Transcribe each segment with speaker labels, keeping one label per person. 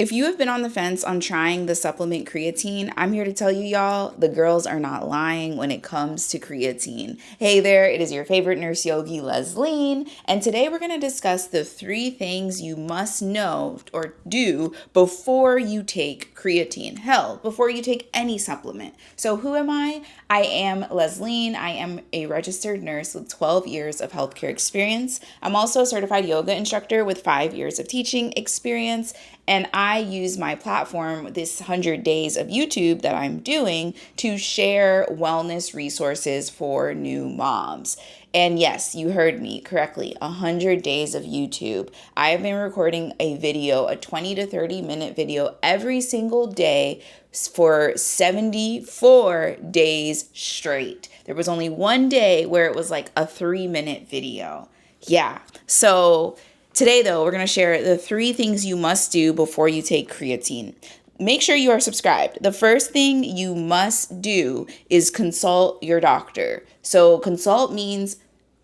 Speaker 1: If you have been on the fence on trying the supplement creatine, I'm here to tell you, y'all, the girls are not lying when it comes to creatine. Hey there, it is your favorite nurse yogi, Leslie, and today we're going to discuss the 3 things you must know or do before you take creatine. Hell, before you take any supplement. So who am I? I am Leslie. I am a registered nurse with 12 years of healthcare experience. I'm also a certified yoga instructor with 5 years of teaching experience. And I use my platform, this 100 days of YouTube that I'm doing, to share wellness resources for new moms. And yes, you heard me correctly, 100 days of YouTube. I have been recording a video, a 20 to 30 minute video every single day for 74 days straight. There was only one day where it was like a 3-minute video. Yeah. So today, though, we're going to share the 3 things you must do before you take creatine. Make sure you are subscribed. The first thing you must do is consult your doctor. So consult means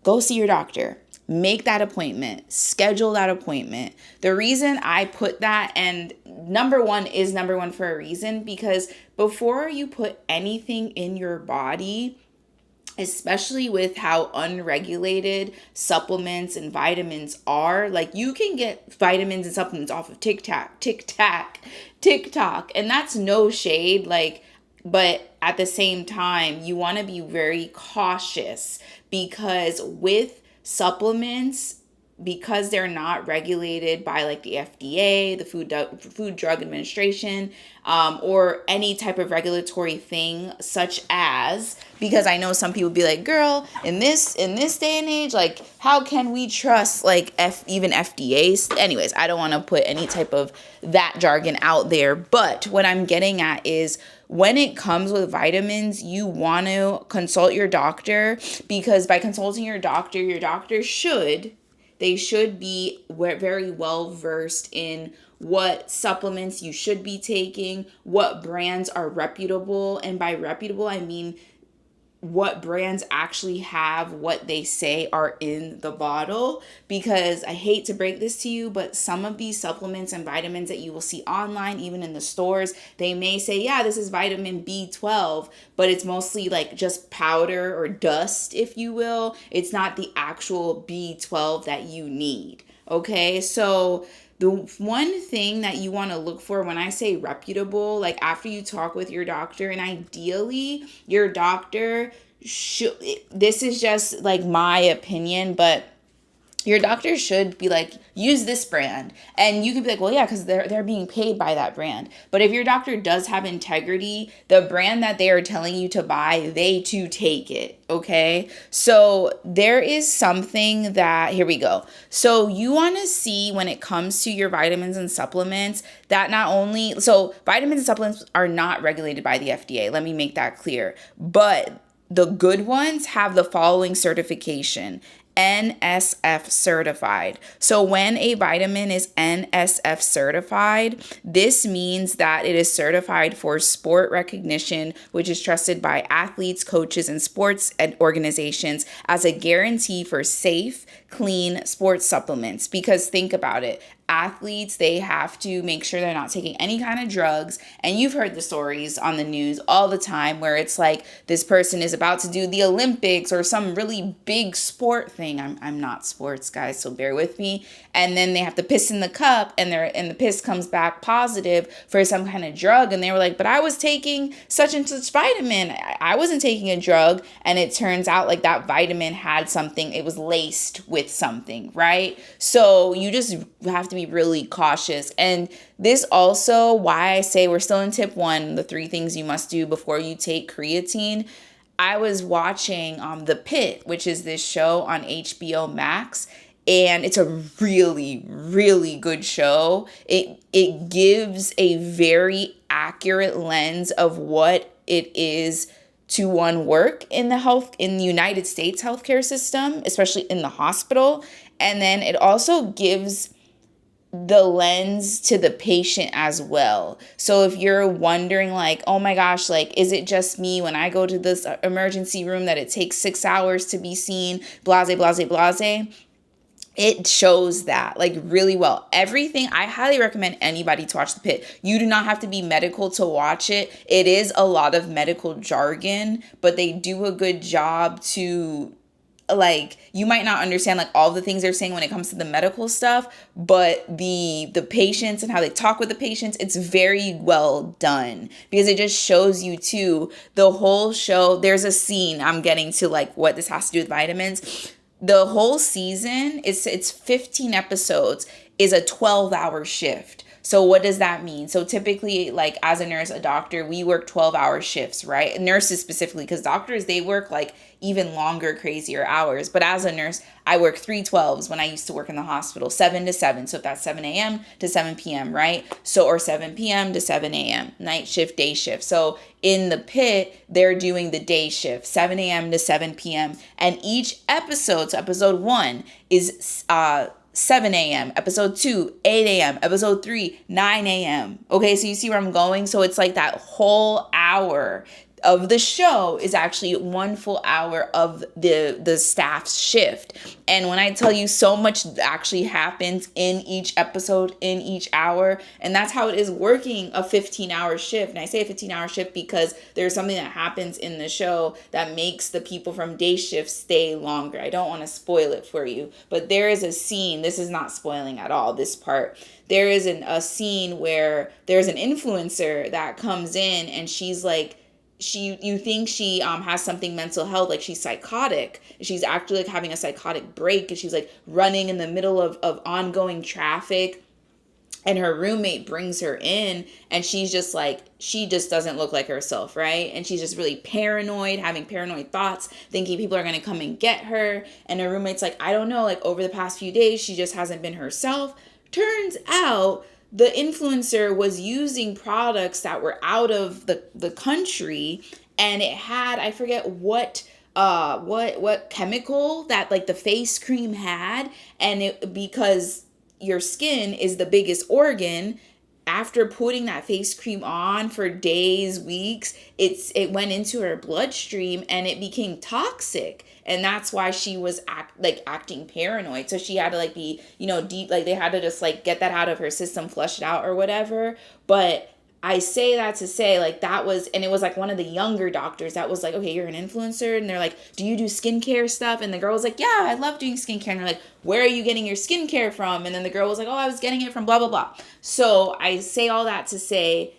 Speaker 1: go see your doctor. Make that appointment. Schedule that appointment. The reason I put that, and number one is number one for a reason, because before you put anything in your body, especially with how unregulated supplements and vitamins are. Like, you can get vitamins and supplements off of TikTok, and that's no shade. But at the same time, you want to be very cautious because with supplements, because they're not regulated by like the FDA, the Food Drug Administration, or any type of regulatory thing, such as, because I know some people be like, girl, in this day and age, like, how can we trust like even FDA? Anyways, I don't want to put any type of that jargon out there, but what I'm getting at is, when it comes with vitamins, you want to consult your doctor, because by consulting your doctor should be very well versed in what supplements you should be taking, what brands are reputable. And by reputable, I mean what brands actually have what they say are in the bottle. Because I hate to break this to you, but some of these supplements and vitamins that you will see online, even in the stores, they may say, yeah, this is vitamin B12, but it's mostly like just powder or dust, if you will. It's not the actual B12 that you need. Okay, so the one thing that you want to look for when I say reputable, like after you talk with your doctor, and ideally your doctor should, this is just like my opinion, but your doctor should be like, use this brand. And you could be like, well, yeah, because they're being paid by that brand. But if your doctor does have integrity, the brand that they are telling you to buy, they too take it. Okay. So there is something that, here we go. So you want to see, when it comes to your vitamins and supplements, that not only, so vitamins and supplements are not regulated by the FDA. Let me make that clear. But the good ones have the following certification: NSF certified. So when a vitamin is NSF certified, this means that it is certified for sport recognition, which is trusted by athletes, coaches, and sports organizations as a guarantee for safe, clean sports supplements. Because think about it. Athletes, they have to make sure they're not taking any kind of drugs. And you've heard the stories on the news all the time where it's like this person is about to do the Olympics or some really big sport thing. I'm not sports, guys, so bear with me. And then they have to piss in the cup, and the piss comes back positive for some kind of drug. And they were like, but I was taking such and such vitamin. I wasn't taking a drug. And it turns out like that vitamin had something, it was laced with something, right? So you just have to be really cautious. And this also, why I say we're still in tip 1, the 3 things you must do before you take creatine. I was watching The Pit, which is this show on HBO Max, and it's a really, really good show. It gives a very accurate lens of what it is to work in the United States healthcare system, especially in the hospital. And then it also gives the lens to the patient as well. So if you're wondering like, oh my gosh, like, is it just me when I go to this emergency room that it takes 6 hours to be seen, blase, blase, blase? it shows that like really well. Everything, I highly recommend anybody to watch The Pit. You do not have to be medical to watch it. It is a lot of medical jargon, but they do a good job to, like, you might not understand like all the things they're saying when it comes to the medical stuff, but the patients and how they talk with the patients, it's very well done, because it just shows you too the whole show. There's a scene, I'm getting to like what this has to do with vitamins. The whole season, it's 15 episodes, is a 12-hour shift. So what does that mean? So typically, like as a nurse, a doctor, we work 12-hour shifts, right? Nurses specifically, because doctors, they work like even longer, crazier hours. But as a nurse, I work 3/12s when I used to work in the hospital, 7 to 7. So if that's 7 a.m. to 7 p.m., right? So, or 7 p.m. to 7 a.m., night shift, day shift. So in The Pit, they're doing the day shift, 7 a.m. to 7 p.m. And each episode, so episode 1 is 7 a.m., episode 2, 8 a.m., episode 3, 9 a.m. Okay, so you see where I'm going? So it's like that whole hour of the show is actually 1 full hour of the staff's shift. And when I tell you, so much actually happens in each episode, in each hour, and that's how it is working a 15-hour shift. And I say a 15-hour shift because there's something that happens in the show that makes the people from day shift stay longer. I don't want to spoil it for you, but there is a scene, this is not spoiling at all, this part. There is a scene where there's an influencer that comes in, and she's like, you think she has something mental health, like she's psychotic. She's actually like having a psychotic break, and she's like running in the middle of ongoing traffic, and her roommate brings her in, and she's just like, she just doesn't look like herself, right? And she's just really paranoid, having paranoid thoughts, thinking people are going to come and get her. And her roommate's like, I don't know, like over the past few days she just hasn't been herself. Turns out the influencer was using products that were out of the country, and it had, I forget what chemical that like the face cream had. And it, because your skin is the biggest organ, after putting that face cream on for days, weeks, it went into her bloodstream and it became toxic. And that's why she was acting paranoid. So she had to like be, deep, like they had to just like get that out of her system, flush it out or whatever. But I say that to say, like, that was, and it was like one of the younger doctors that was like, okay, you're an influencer. And they're like, do you do skincare stuff? And the girl was like, yeah, I love doing skincare. And they're like, where are you getting your skincare from? And then the girl was like, oh, I was getting it from blah, blah, blah. So I say all that to say,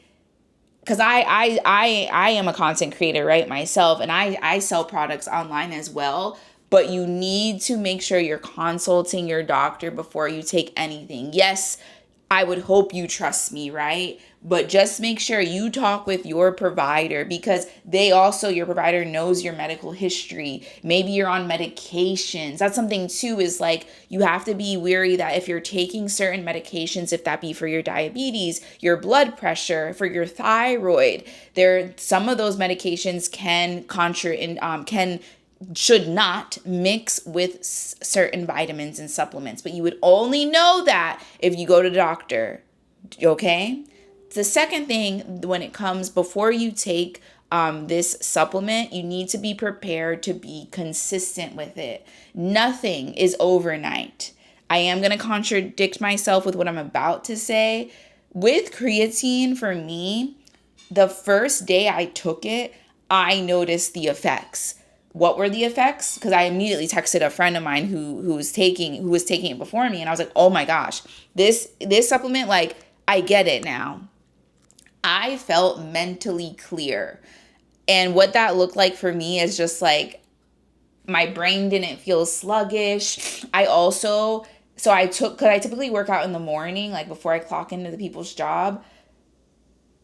Speaker 1: because I am a content creator, right, myself, and I sell products online as well. But you need to make sure you're consulting your doctor before you take anything. Yes, I would hope you trust me, right? But just make sure you talk with your provider, because your provider knows your medical history. Maybe you're on medications. That's something too, is like, you have to be wary that if you're taking certain medications, if that be for your diabetes, your blood pressure, for your thyroid, some of those medications should not mix with certain vitamins and supplements. But you would only know that if you go to the doctor, okay? The second thing, when it comes, before you take this supplement, you need to be prepared to be consistent with it. Nothing is overnight. I am going to contradict myself with what I'm about to say. With creatine, for me, the first day I took it, I noticed the effects. What were the effects? Because I immediately texted a friend of mine who was taking it before me, and I was like, oh my gosh, this supplement, like, I get it now. I felt mentally clear. And what that looked like for me is just like, my brain didn't feel sluggish. Because I typically work out in the morning, like before I clock into the people's job.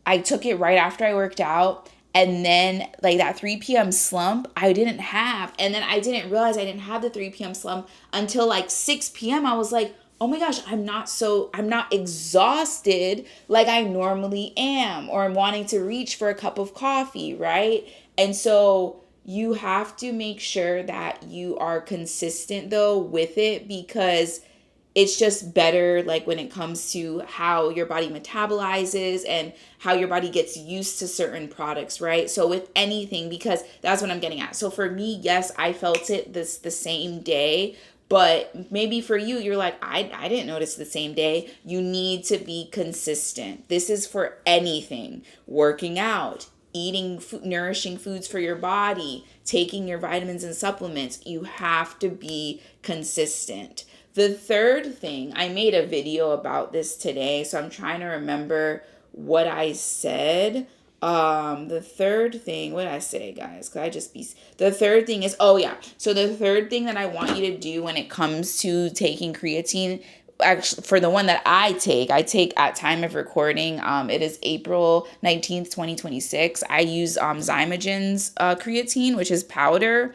Speaker 1: I took it right after I worked out. And then like that 3 p.m. slump I didn't have. And then I didn't realize I didn't have the 3 p.m. slump until like 6 p.m. I was like, oh my gosh, I'm not exhausted like I normally am, or I'm wanting to reach for a cup of coffee, right? And so you have to make sure that you are consistent though with it, because it's just better, like when it comes to how your body metabolizes and how your body gets used to certain products, right? So with anything, because that's what I'm getting at. So for me, yes, I felt it the same day, But maybe for you, you're like, I didn't notice the same day. You need to be consistent. This is for anything. Working out, eating nourishing foods for your body, taking your vitamins and supplements. You have to be consistent. The third thing, I made a video about this today, so I'm trying to remember what I said. The third thing, what did I say, guys? Could I just be, the third thing is, oh yeah. So the third thing that I want you to do when it comes to taking creatine, actually for the one that I take at time of recording, it is April 19th, 2026. I use Zymogen's creatine, which is powder.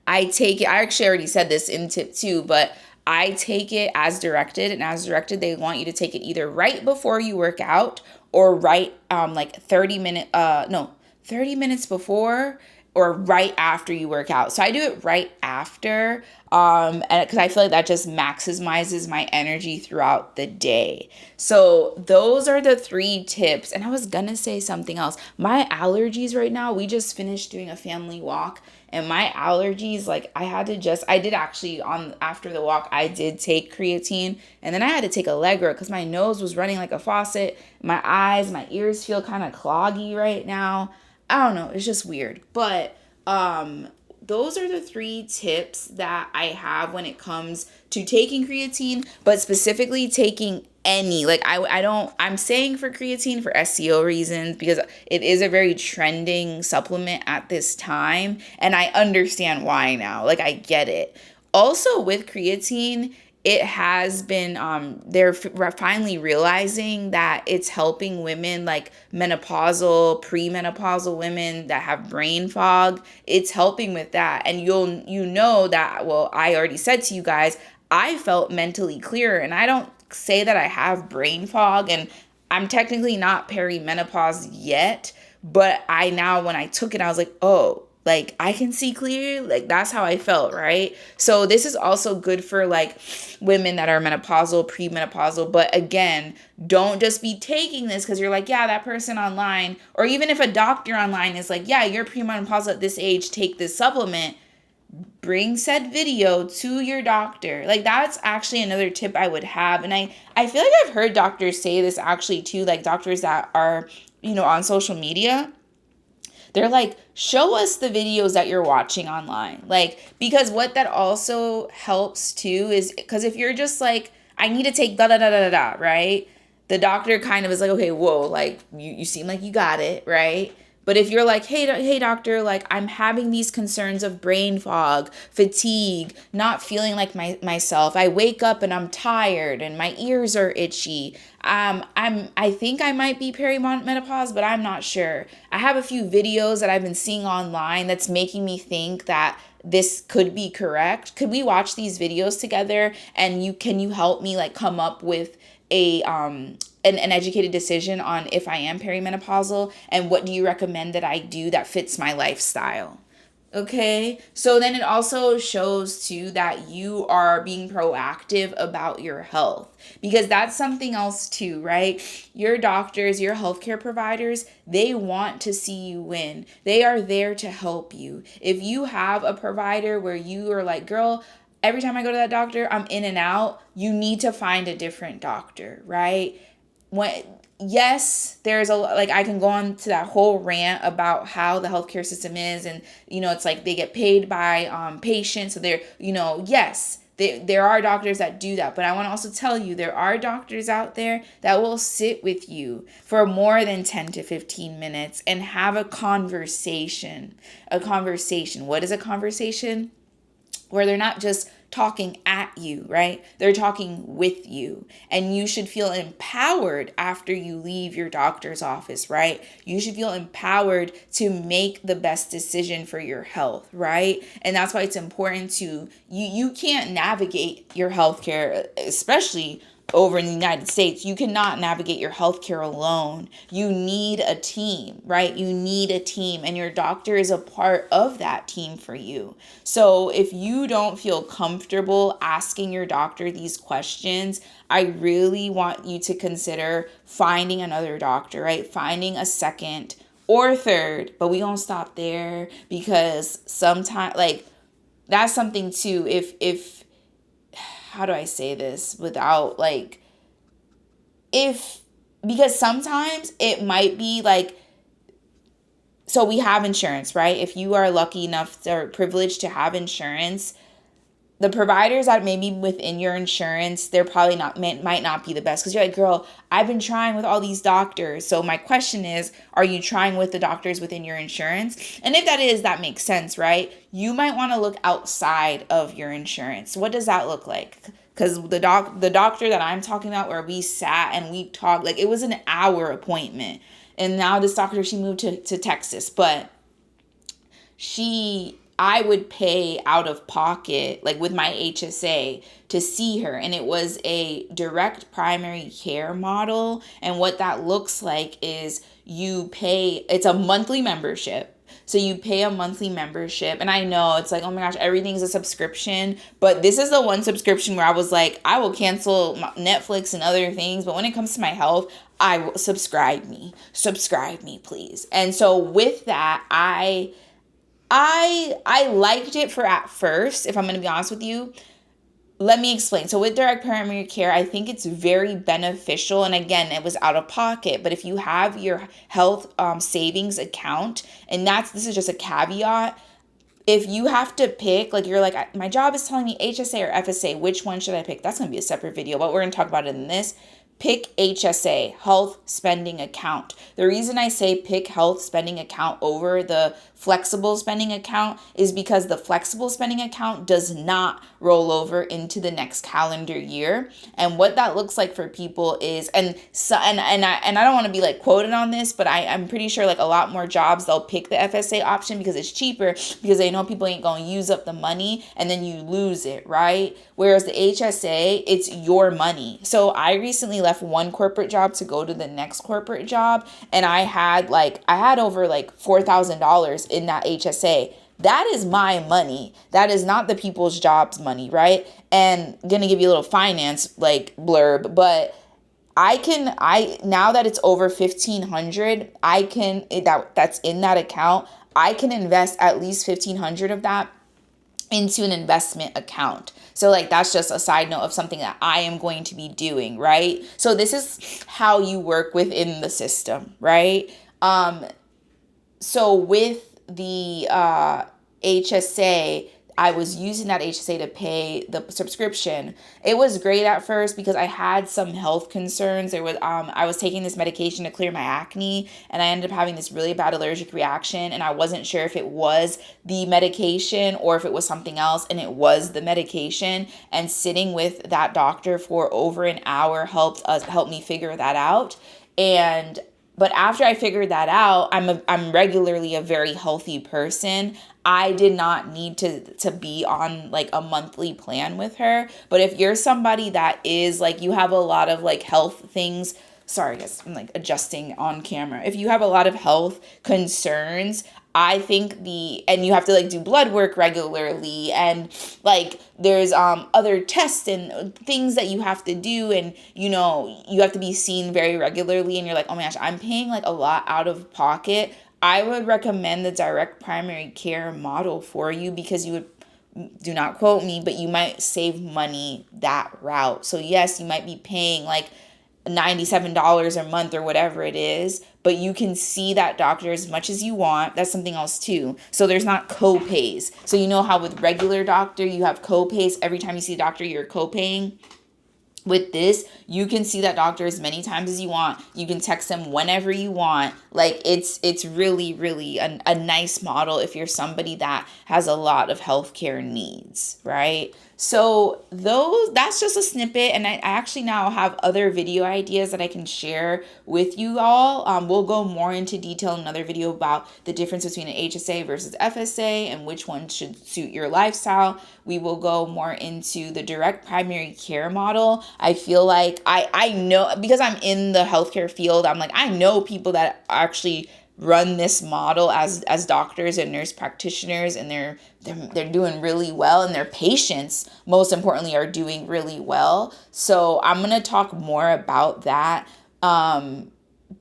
Speaker 1: I take it, I actually already said this in tip 2, but I take it as directed, and as directed, they want you to take it either right before you work out or right like 30 minutes before or right after you work out. So I do it right after, and because I feel like that just maximizes my energy throughout the day. So those are the 3 tips. And I was gonna say something else. My allergies right now, we just finished doing a family walk, and my allergies, like I did actually after the walk, I did take creatine, and then I had to take Allegra because my nose was running like a faucet. My eyes, my ears feel kind of cloggy right now. I don't know. It's just weird. But those are the 3 tips that I have when it comes to taking creatine, but specifically taking any, like I'm saying for creatine for SEO reasons, because it is a very trending supplement at this time, and I understand why now. Like, I get it. Also with creatine, it has been they're finally realizing that it's helping women like menopausal, premenopausal women that have brain fog. It's helping with that. And you know that, well, I already said to you guys, I felt mentally clearer, and I don't say that I have brain fog, and I'm technically not perimenopause yet, but when I took it, I was like, oh, like I can see clear. Like, that's how I felt, right? So this is also good for like women that are menopausal, premenopausal. But again, don't just be taking this because you're like, yeah, that person online, or even if a doctor online is like, yeah, you're premenopausal at this age, take this supplement. Bring said video to your doctor. Like, that's actually another tip I would have. And I feel like I've heard doctors say this actually too, like doctors that are, on social media. They're like, show us the videos that you're watching online. Like, because what that also helps too is, because if you're just like, I need to take da da da da da, right? The doctor kind of is like, okay, whoa, like you seem like you got it, right? But if you're like, hey doctor, like I'm having these concerns of brain fog, fatigue, not feeling like myself. I wake up and I'm tired and my ears are itchy. I think I might be perimenopause, but I'm not sure. I have a few videos that I've been seeing online that's making me think that this could be correct. Could we watch these videos together, and can you help me like come up with an educated decision on if I am perimenopausal, and what do you recommend that I do that fits my lifestyle? Okay, so then it also shows too that you are being proactive about your health, because that's something else too, right? Your doctors, your healthcare providers, they want to see you win. They are there to help you. If you have a provider where you are like, girl, every time I go to that doctor, I'm in and out, you need to find a different doctor, right? Yes, there's I can go on to that whole rant about how the healthcare system is, and it's like they get paid by patients, so they're yes, there are doctors that do that, but I want to also tell you there are doctors out there that will sit with you for more than 10 to 15 minutes and have a conversation. What is a conversation? Where they're not just talking at you, right? They're talking with you. And you should feel empowered after you leave your doctor's office, right? You should feel empowered to make the best decision for your health, right? And that's why it's important you can't navigate your healthcare, especially over in the United States. You cannot navigate your healthcare alone. You need a team, right? You need a team, and your doctor is a part of that team for you. So if you don't feel comfortable asking your doctor these questions, I really want you to consider finding another doctor, right? Finding a second or third, but we don't stop there, because sometimes that's something too. If how do I say this without like, if, because sometimes it might be like, so we have insurance, right? If you are lucky enough or privileged to have insurance, the providers that may be within your insurance, they're probably not, might not be the best, because you're like, girl, I've been trying with all these doctors. So my question is, are you trying with the doctors within your insurance? And if that is, that makes sense, right? You might want to look outside of your insurance. What does that look like? Because the doctor that I'm talking about, where we sat and we talked, like, it was an hour appointment. And now this doctor, she moved to Texas, but I would pay out of pocket, like with my HSA, to see her. And it was a direct primary care model. And what that looks like is you pay, it's a monthly membership. So you pay a monthly membership. And I know it's like, oh my gosh, everything's a subscription. But this is the one subscription where I was like, I will cancel Netflix and other things. But when it comes to my health, I will subscribe me, please. And so with that, I liked it for at first, if I'm going to be honest with you. Let me explain. So with direct primary care, I think it's very beneficial. And again, it was out of pocket. But if you have your health savings account, and this is just a caveat, if you have to pick, like you're like, my job is telling me HSA or FSA, which one should I pick? That's going to be a separate video, but we're going to talk about it in this. Pick HSA, health spending account. The reason I say pick health spending account over the flexible spending account is because the flexible spending account does not roll over into the next calendar year. And what that looks like for people is, and I don't want to be like quoted on this, but I'm pretty sure like a lot more jobs, they'll pick the FSA option because it's cheaper, because they know people ain't going to use up the money and then you lose it, right? Whereas the HSA, it's your money. So I recently left one corporate job to go to the next corporate job, and I had over like $4,000 in that HSA. That is my money. That is not the people's jobs money, right? And gonna give you a little finance like blurb, but now that it's over 1,500, that's in that account, I can invest at least 1,500 of that into an investment account. So like, that's just a side note of something that I am going to be doing, right? So this is how you work within the system, right? So with the HSA, I was using that HSA to pay the subscription. It was great at first because I had some health concerns. I was taking this medication to clear my acne, and I ended up having this really bad allergic reaction, and I wasn't sure if it was the medication or if it was something else, and it was the medication. And sitting with that doctor for over an hour helped me figure that out. But after I figured that out, I'm regularly a very healthy person. I did not need to be on like a monthly plan with her. But if you're somebody that is like, you have a lot of like health things, sorry guys, I'm like adjusting on camera. If you have a lot of health concerns, I think and you have to like do blood work regularly, and like there's other tests and things that you have to do, and you have to be seen very regularly, and you're like, oh my gosh, I'm paying like a lot out of pocket. I would recommend the direct primary care model for you, because you would, do not quote me, but you might save money that route. So yes, you might be paying like $97 a month or whatever it is, but you can see that doctor as much as you want. That's something else too. So there's not co-pays. So you know how with regular doctor, you have co-pays. Every time you see a doctor, you're co-paying. With this, you can see that doctor as many times as you want. You can text them whenever you want. Like it's really, really a nice model if you're somebody that has a lot of healthcare needs, right? So that's just a snippet, and I actually now have other video ideas that I can share with you all. We'll go more into detail in another video about the difference between an HSA versus FSA and which one should suit your lifestyle. We will go more into the direct primary care model. I feel like I know, because I'm in the healthcare field, I'm like, I know people that actually run this model as doctors and nurse practitioners, and they're doing really well, and their patients, most importantly, are doing really well. So I'm going to talk more about that.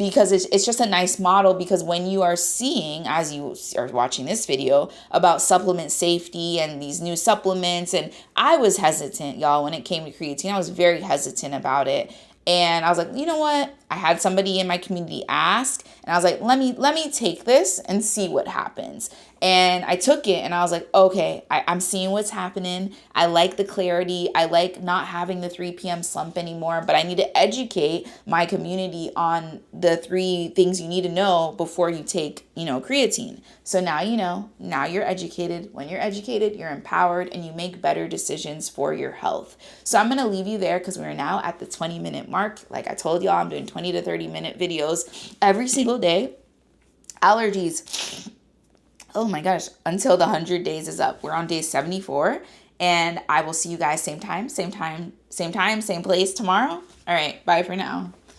Speaker 1: because it's just a nice model, because when you are seeing, as you are watching this video about supplement safety and these new supplements, and I was hesitant, y'all, when it came to creatine. I was very hesitant about it. And I was like, you know what? I had somebody in my community ask, and I was like, let me take this and see what happens. And I took it, and I was like, okay, I'm seeing what's happening. I like the clarity. I like not having the 3 p.m. slump anymore, but I need to educate my community on the 3 things you need to know before you take, creatine. So now you know, now you're educated. When you're educated, you're empowered, and you make better decisions for your health. So I'm going to leave you there, because we're now at the 20-minute mark. Like I told y'all, I'm doing 20 to 30-minute videos every single day. Allergies. Oh my gosh, until the 100 days is up. We're on day 74, and I will see you guys same time, same place tomorrow. All right, bye for now.